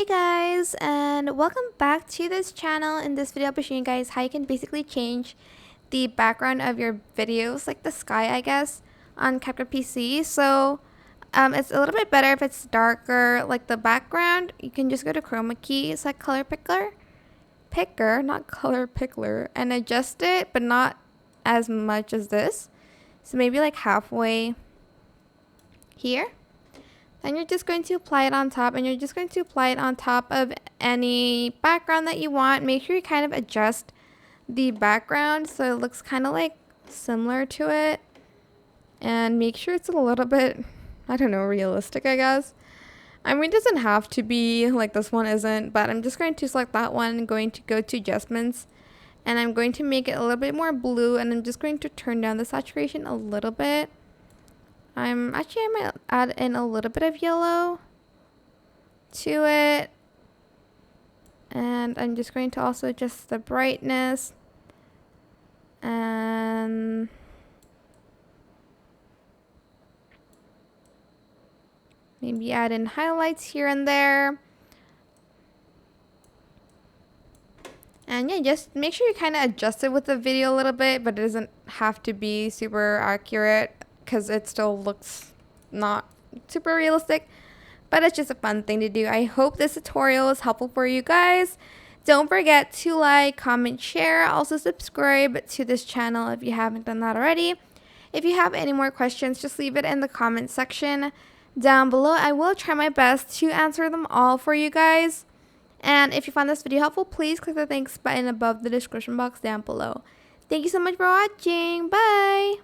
Hey guys, and welcome back to this channel. In this video I'll be showing you guys how you can basically change the background of your videos, like the sky I guess, on CapCut PC. So it's a little bit better if it's darker, like the background. You can just go to chroma key, it's like color picker, not color pickler, and adjust it, but not as much as this. So maybe like halfway here. Then you're just going to apply it on top, and you're just going to apply it on top of any background that you want. Make sure you kind of adjust the background so it looks kind of like similar to it, and make sure it's a little bit, I don't know, realistic I guess. I mean, it doesn't have to be like this one isn't, but I'm just going to select that one and going to go to adjustments, and I'm going to make it a little bit more blue, and I'm just going to turn down the saturation a little bit. I might add in a little bit of yellow to it, and I'm just going to also adjust the brightness, and maybe add in highlights here and there. And yeah, just make sure you kind of adjust it with the video a little bit, but it doesn't have to be super accurate because it still looks not super realistic, but it's just a fun thing to do. I hope this tutorial is helpful for you guys. Don't forget to like, comment, share, also subscribe to this channel if you haven't done that already. If you have any more questions, just leave it in the comment section down below. I will try my best to answer them all for you guys. And if you found this video helpful, please click the thanks button above the description box down below. Thank you so much for watching. Bye!